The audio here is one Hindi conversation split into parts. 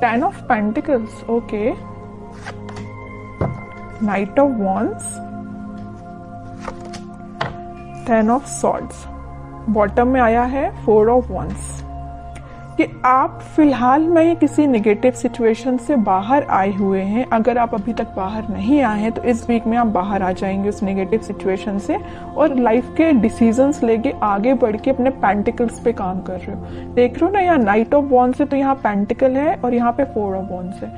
10 of pentacles, okay, night of wands, 10 of swords, bottom में आया है 4 ऑफ वॉन्ड्स। कि आप फिलहाल में किसी नेगेटिव सिचुएशन से बाहर आए हुए हैं। अगर आप अभी तक बाहर नहीं आए हैं तो इस वीक में आप बाहर आ जाएंगे उस नेगेटिव सिचुएशन से और लाइफ के डिसीजंस लेके आगे बढ़ के अपने पेंटिकल्स पे काम कर रहे हो। देख रहे हो ना, यहाँ नाइट ऑफ वॉन्ड्स है तो यहाँ पेंटिकल है और यहाँ पे 4 ऑफ वॉन्ड्स है।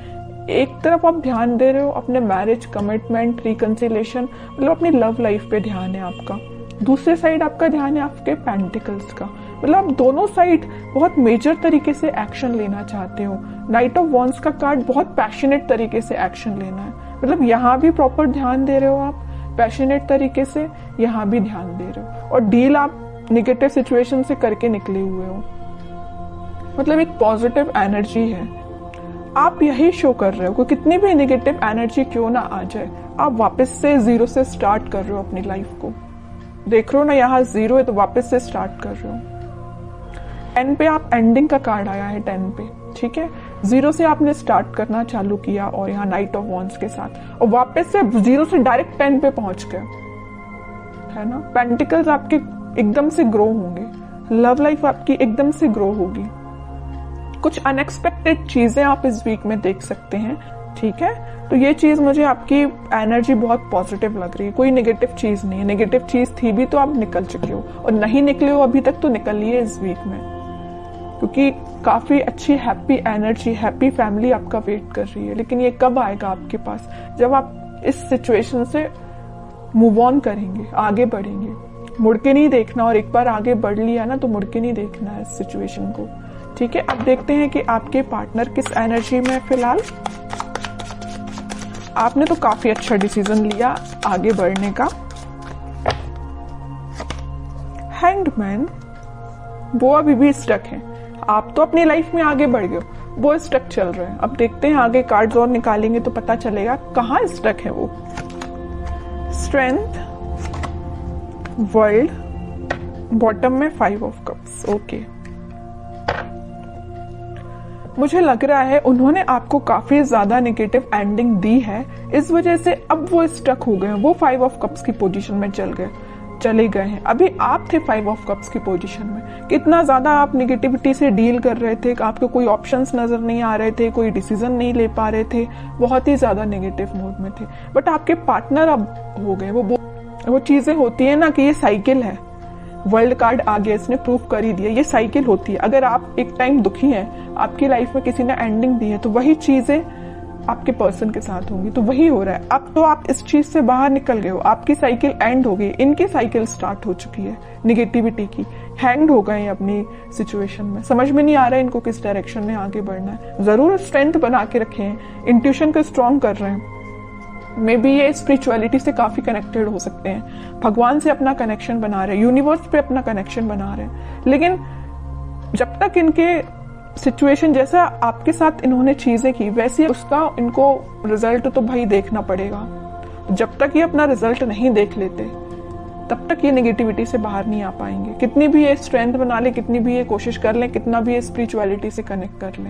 एक तरफ आप ध्यान दे रहे हो अपने मैरिज, कमिटमेंट, रिकंसिलेशन, मतलब अपनी लव लाइफ पे ध्यान है आपका। दूसरे साइड आपका ध्यान है आपके पेंटिकल्स का, मतलब आप दोनों साइड बहुत मेजर तरीके से एक्शन लेना चाहते हो। नाइट ऑफ वॉन्ड्स का कार्ड बहुत पैशनेट तरीके से एक्शन लेना है, मतलब यहाँ भी प्रॉपर ध्यान दे रहे हो आप पैशनेट तरीके से, यहाँ भी ध्यान दे रहे हो और डील आप निगेटिव सिचुएशन से करके निकले हुए हो। मतलब एक पॉजिटिव एनर्जी है, आप यही शो कर रहे हो कि कितनी भी निगेटिव एनर्जी क्यों ना आ जाए, आप वापस से जीरो से स्टार्ट कर रहे हो अपनी लाइफ को। देख रहे हो ना, यहाँ 0 है तो वापस से स्टार्ट कर रहे हो। 10 पे आप एंडिंग का कार्ड आया है 10 पे, ठीक है। 0 से आपने स्टार्ट करना चालू किया और यहाँ नाइट ऑफ वॉन्ड्स के साथ और वापस से 0 से डायरेक्ट 10 पे पहुंच गए, है ना। पेंटिकल्स आपके एकदम से ग्रो होंगे, लव लाइफ आपकी एकदम से ग्रो होगी। कुछ अनएक्सपेक्टेड चीजें आप इस वीक में देख सकते हैं, ठीक है। तो ये चीज मुझे आपकी एनर्जी बहुत पॉजिटिव लग रही है, कोई नेगेटिव चीज नहीं है। नेगेटिव चीज थी भी तो आप निकल चुके हो और नहीं निकले हो अभी तक तो निकलिए इस वीक में, क्योंकि काफी अच्छी हैप्पी एनर्जी, हैप्पी फैमिली आपका वेट कर रही है। लेकिन ये कब आएगा आपके पास, जब आप इस सिचुएशन से मूव ऑन करेंगे, आगे बढ़ेंगे। मुड़ के नहीं देखना, और एक बार आगे बढ़ लिया ना तो मुड़ के नहीं देखना है इस सिचुएशन को, ठीक है। अब देखते हैं कि आपके पार्टनर किस एनर्जी में फिलहाल। आपने तो काफी अच्छा डिसीजन लिया आगे बढ़ने का। हैंग्ड मैन, वो अभी भी स्टक है। आप तो अपनी लाइफ में आगे बढ़ गए, वो स्टक चल रहे हैं। अब देखते हैं आगे कार्ड्स और निकालेंगे तो पता चलेगा कहाँ स्टक है वो। स्ट्रेंथ, वर्ल्ड, बॉटम में 5 ऑफ कप्स, ओके। मुझे लग रहा है उन्होंने आपको काफी ज्यादा नेगेटिव एंडिंग दी है, इस वजह से अब वो स्टक हो गए हैं। वो 5 ऑफ कप्स की पोजीशन में चले गए हैं। अभी आप थे 5 ऑफ कप्स की पोजीशन में। कितना ज्यादा आप नेगेटिविटी से डील कर रहे थे, आपको कोई ऑप्शंस नजर नहीं आ रहे थे, कोई डिसीजन नहीं ले पा रहे थे, बहुत ही ज्यादा नेगेटिव मोड में थे। बट आपके पार्टनर अब हो गए। वो चीजें होती है ना कि ये साइकिल है। वर्ल्ड कार्ड आ गया, इसने प्रूव कर ही दिया, ये साइकिल होती है। अगर आप एक टाइम दुखी हैं, आपकी लाइफ में किसी ने एंडिंग दी है, तो वही चीजें आपके पर्सन के साथ होंगी। तो वही हो रहा है। अब तो आप इस चीज से बाहर निकल गए हो, आपकी साइकिल एंड हो गई, इनकी साइकिल स्टार्ट हो चुकी है निगेटिविटी की। हैंग्ड हो गए अपनी सिचुएशन में, समझ में नहीं आ रहा है इनको किस डायरेक्शन में आगे बढ़ना है। जरूर स्ट्रेंथ बना के रखे हैं, इंट्यूशन को स्ट्रॉन्ग कर रहे हैं। मे बी ये स्पिरिचुअलिटी से काफी कनेक्टेड हो सकते हैं, भगवान से अपना कनेक्शन बना रहे हैं, यूनिवर्स पे अपना कनेक्शन बना रहे हैं। लेकिन जब तक इनके सिचुएशन जैसा आपके साथ इन्होंने चीजें की वैसे उसका इनको रिजल्ट तो भाई देखना पड़ेगा। जब तक ये अपना रिजल्ट नहीं देख लेते तब तक ये नेगेटिविटी से बाहर नहीं आ पाएंगे। कितनी भी ये स्ट्रेंथ बना ले, कितनी भी ये कोशिश कर ले, कितना भी ये स्पिरिचुअलिटी से कनेक्ट कर ले,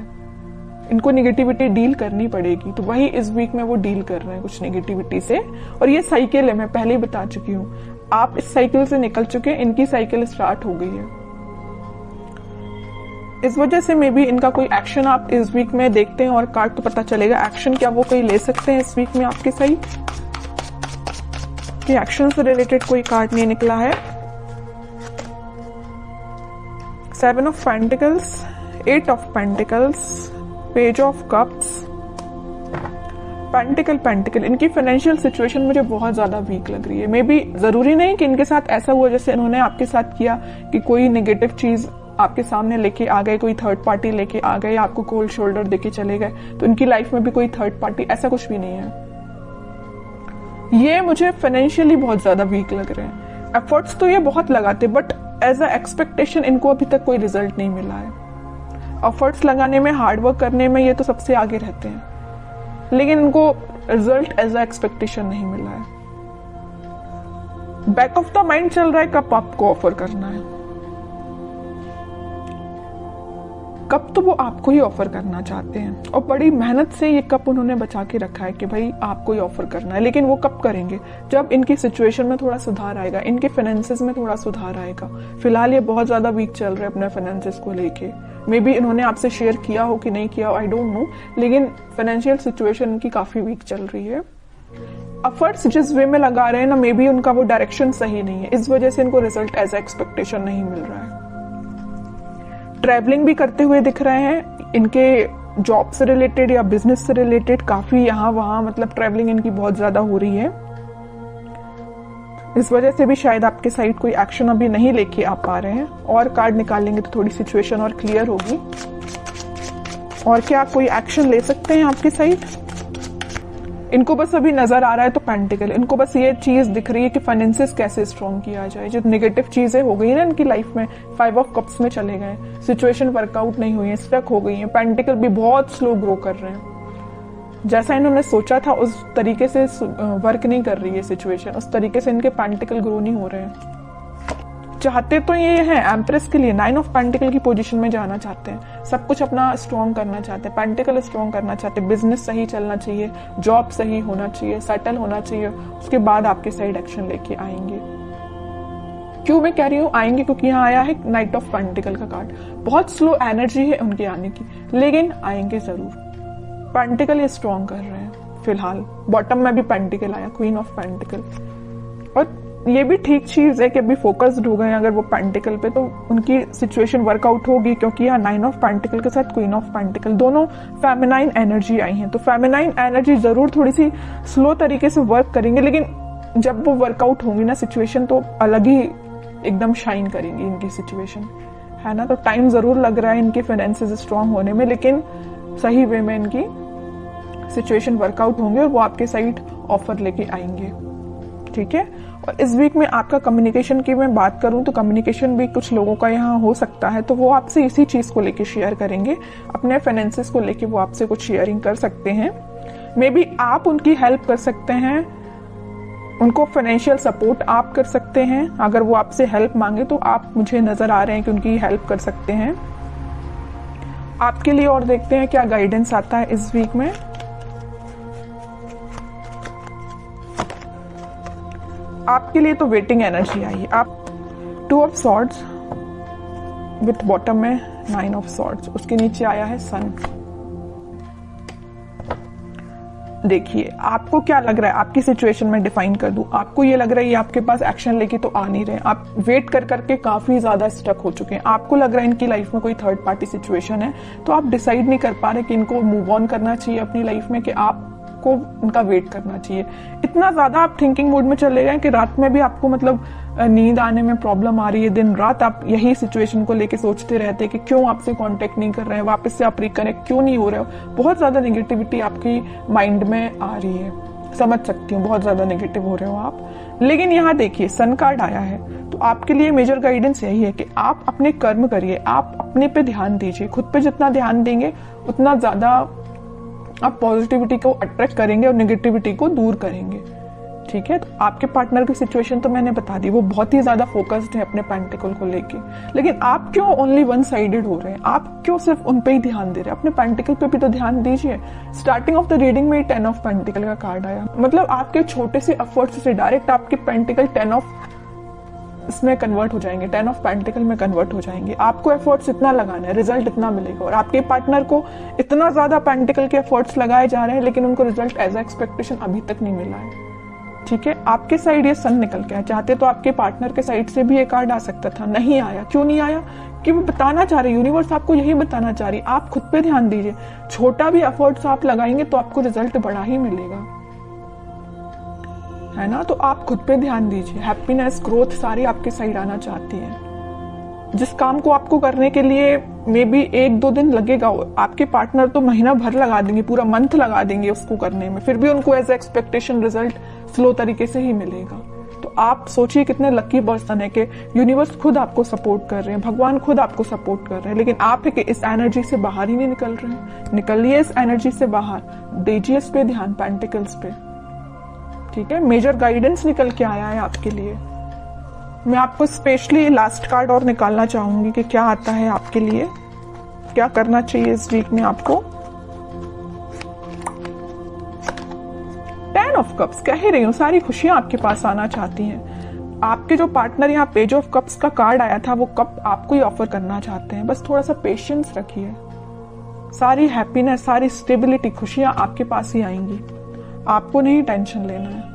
इनको नेगेटिविटी डील करनी पड़ेगी। तो वही इस वीक में वो डील कर रहे हैं कुछ नेगेटिविटी से। और ये साइकिल है, मैं पहले ही बता चुकी हूँ। आप इस साइकिल से निकल चुके हैं, इनकी साइकिल स्टार्ट हो गई है। इस वजह से मे बी इनका कोई एक्शन आप इस वीक में देखते हैं और कार्ड तो पता चलेगा एक्शन क्या वो कोई ले सकते हैं इस वीक में आपके सही। कि एक्शन से रिलेटेड कोई कार्ड नहीं निकला है। 7 of pentacles, 8 of pentacles, page of cups, pentacle. इनकी फाइनेंशियल सिचुएशन मुझे बहुत ज्यादा वीक लग रही है। मे बी जरूरी नहीं कि इनके साथ ऐसा हुआ जैसे इन्होंने आपके साथ किया कि कोई नेगेटिव चीज आपके सामने लेके आ गए, कोई थर्ड पार्टी लेके आ गए, आपको कोल्ड शोल्डर देके चले गए। तो इनकी लाइफ में भी कोई थर्ड पार्टी, ऐसा कुछ भी नहीं है। ये मुझे फाइनेंशियली बहुत ज्यादा वीक लग रहे हैं। एफर्ट्स तो ये बहुत लगाते, बट एज अ एक्सपेक्टेशन इनको अभी तक कोई रिजल्ट नहीं मिला है। एफर्ट्स लगाने में, हार्डवर्क करने में ये तो सबसे आगे रहते हैं, लेकिन इनको रिजल्ट एज अ एक्सपेक्टेशन नहीं मिला है। बैक ऑफ द माइंड चल रहा है कब आपको ऑफर करना है। कप तो वो आपको ही ऑफर करना चाहते हैं और बड़ी मेहनत से ये कप उन्होंने बचा के रखा है कि भाई आपको ही ऑफर करना है। लेकिन वो कब करेंगे? जब इनकी सिचुएशन में थोड़ा सुधार आएगा, इनके फाइनेंसेस में थोड़ा सुधार आएगा। फिलहाल ये बहुत ज्यादा वीक चल रहे हैं अपने फाइनेंसेस को लेके। मे बी इन्होंने आपसे शेयर किया हो कि नहीं किया हो, आई डोंट नो, लेकिन फाइनेंशियल सिचुएशन इनकी काफी वीक चल रही है। एफर्ट्स जिस वे में लगा रहे हैं ना, मे बी उनका वो डायरेक्शन सही नहीं है, इस वजह से इनको रिजल्ट एज एक्सपेक्टेशन नहीं मिल रहा है। ट्रैवलिंग भी करते हुए दिख रहे हैं, इनके जॉब से रिलेटेड या बिजनेस से रिलेटेड काफी यहाँ वहां मतलब ट्रैवलिंग इनकी बहुत ज्यादा हो रही है। इस वजह से भी शायद आपके साइड कोई एक्शन अभी नहीं लेके आ पा रहे हैं। और कार्ड निकालेंगे तो थोड़ी सिचुएशन और क्लियर होगी। और क्या कोई एक्शन ले सकते हैं आपके साइड? इनको बस अभी नजर आ रहा है तो पेंटिकल, इनको बस ये चीज दिख रही है कि फाइनेंसेस कैसे स्ट्रॉन्ग किया जाए। जो नेगेटिव चीजें हो गई ना इनकी लाइफ में, 5 ऑफ कप्स में चले गए, सिचुएशन वर्कआउट नहीं हुई है, स्टक हो गई है। पेंटिकल भी बहुत स्लो ग्रो कर रहे हैं, जैसा इन्होंने सोचा था उस तरीके से वर्क नहीं कर रही है सिचुएशन, उस तरीके से इनके पेंटिकल ग्रो नहीं हो रहे हैं। चाहते तो ये हैं एम्प्रेस के लिए 9 ऑफ पेंटिकल की पोजीशन में जाना चाहते हैं, सब कुछ अपना स्ट्रॉन्ग करना चाहते हैं, पेंटिकल स्ट्रॉन्ग करना चाहते हैं, बिजनेस सही चलना चाहिए, जॉब सही होना चाहिए, सेटल होना चाहिए, उसके बाद आपके साइड एक्शन लेके आएंगे। क्यों मैं कह रही हूँ आएंगे? क्योंकि यहाँ आया है नाइट ऑफ पेंटिकल का कार्ड। बहुत स्लो एनर्जी है उनके आने की, लेकिन आएंगे जरूर। पेंटिकल ये स्ट्रॉन्ग कर रहे हैं फिलहाल। बॉटम में भी पेंटिकल आया, क्वीन ऑफ पेंटिकल। और ये भी ठीक चीज है कि अभी फोकस्ड हो गए अगर वो पेंटिकल पे, तो उनकी सिचुएशन वर्कआउट होगी। क्योंकि यहाँ 9 ऑफ पेंटिकल के साथ क्वीन ऑफ पेंटिकल दोनों फेमिनाइन एनर्जी आई हैं, तो फेमिनाइन एनर्जी जरूर थोड़ी सी स्लो तरीके से वर्क करेंगे, लेकिन जब वो वर्कआउट होंगी ना सिचुएशन, तो अलग ही एकदम शाइन करेंगी इनकी सिचुएशन, है ना। तो टाइम जरूर लग रहा है इनके फाइनेंसेस स्ट्रांग होने में, लेकिन सही वे में इनकी सिचुएशन वर्कआउट होंगे और वो आपके साइड ऑफर लेके आएंगे, ठीक है। और इस वीक में आपका कम्युनिकेशन की मैं बात करूं तो कम्युनिकेशन भी कुछ लोगों का यहाँ हो सकता है, तो वो आपसे इसी चीज को लेके शेयर करेंगे, अपने फाइनेंसेस को लेके वो आपसे कुछ शेयरिंग कर सकते हैं। मे बी आप उनकी हेल्प कर सकते हैं, उनको फाइनेंशियल सपोर्ट आप कर सकते हैं। अगर वो आपसे हेल्प मांगे तो आप, मुझे नजर आ रहे हैं कि उनकी हेल्प कर सकते हैं आपके लिए। और देखते हैं क्या गाइडेंस आता है इस वीक में। आपके लिए तो वेटिंग एनर्जी आई है। आप 2 ऑफ सॉर्ड्स विथ बॉटम में 9 ऑफ सॉर्ड्स, उसके नीचे आया है सन। देखिए आपको क्या लग रहा है, आपकी सिचुएशन में डिफाइन कर दूं। आपको ये लग रहा है ये आपके पास एक्शन लेके तो आ नहीं रहे, आप वेट कर करके काफी ज्यादा स्टक हो चुके हैं। आपको लग रहा है इनकी लाइफ में कोई थर्ड पार्टी सिचुएशन है, तो आप डिसाइड नहीं कर पा रहे कि इनको मूव ऑन करना चाहिए अपनी लाइफ में, कि आपको उनका वेट करना चाहिए। इतना ज्यादा आप थिंकिंग मोड में चले गए कि रात में भी आपको मतलब नींद आने में प्रॉब्लम आ रही है। दिन रात आप यही सिचुएशन को लेके सोचते रहते हैं कि क्यों आपसे कांटेक्ट नहीं कर रहे हैं, वापस से आप रिकनेक्ट क्यों नहीं हो रहे हो। बहुत ज्यादा नेगेटिविटी आपकी माइंड में आ रही है, समझ सकती हूँ, बहुत ज्यादा नेगेटिव हो रहे हो आप। लेकिन यहाँ देखिए सन कार्ड आया है, तो आपके लिए मेजर गाइडेंस यही है कि आप अपने कर्म करिए, आप अपने पे ध्यान दीजिए। खुद पे जितना ध्यान देंगे उतना ज्यादा आप पॉजिटिविटी को अट्रैक्ट करेंगे और नेगेटिविटी को दूर करेंगे, ठीक है। तो आपके पार्टनर की सिचुएशन तो मैंने बता दी, वो बहुत ही ज्यादा फोकस्ड है अपने पेंटिकल को लेके। लेकिन आप क्यों ओनली वन साइडेड हो रहे हैं? आप क्यों सिर्फ उन पे ही ध्यान दे रहे हैं? अपने पेंटिकल पे भी तो ध्यान दीजिए। स्टार्टिंग ऑफ द रीडिंग में 10 ऑफ पेंटिकल का कार्ड आया, मतलब आपके छोटे से एफर्ट्स से डायरेक्ट आपके पेंटिकल 10 ऑफ इसमें कन्वर्ट हो जाएंगे, 10 ऑफ पेंटिकल में कन्वर्ट हो जाएंगे। आपको एफर्ट्स इतना लगाना है, रिजल्ट इतना मिलेगा। और आपके पार्टनर को इतना ज्यादा पेंटिकल के एफर्ट्स लगाए जा रहे हैं, लेकिन उनको रिजल्ट एज एक्सपेक्टेशन अभी तक नहीं मिला है, ठीक है। आपके साइड ये सन निकल के आया, चाहते तो आपके पार्टनर के साइड से भी ये कार्ड आ सकता था, नहीं आया। क्यों नहीं आया? कि वो बताना चाह रहे, यूनिवर्स आपको यही बताना चाह रही, आप खुद पे ध्यान दीजिए। छोटा भी एफर्ट्स आप लगाएंगे तो आपको रिजल्ट बड़ा ही मिलेगा, है ना। तो आप खुद पे ध्यान दीजिए। हैप्पीनेस, ग्रोथ सारी आपके साइड आना चाहती है। जिस काम को आपको करने के लिए मे बी 1-2 दिन लगेगा, आपके पार्टनर तो महीना भर लगा देंगे, पूरा मंथ लगा देंगे उसको करने में, फिर भी उनको एज एक्सपेक्टेशन रिजल्ट स्लो तरीके से ही मिलेगा। तो आप सोचिए कितने लकी पर्सन है कि यूनिवर्स खुद आपको सपोर्ट कर रहे हैं, भगवान खुद आपको सपोर्ट कर रहे हैं, लेकिन आप इस एनर्जी से बाहर ही नहीं निकल रहे हैं। निकलिए इस एनर्जी से बाहर, दीजिए इस पे ध्यान, पेंटिकल्स पे, ठीक है। मेजर गाइडेंस निकल के आया है आपके लिए। मैं आपको स्पेशली लास्ट कार्ड और निकालना चाहूंगी कि क्या आता है आपके लिए। क्या करना चाहिए इस वीक में आपको? 10 ऑफ कप्स, कह ही रही हूँ सारी खुशियां आपके पास आना चाहती हैं। आपके जो पार्टनर यहाँ पेज ऑफ कप्स का कार्ड आया था वो कप आपको ही ऑफर करना चाहते हैं। बस थोड़ा सा पेशेंस रखिए, सारी हैप्पीनेस, सारी स्टेबिलिटी, खुशियां आपके पास ही आएंगी। आपको नहीं टेंशन लेना है।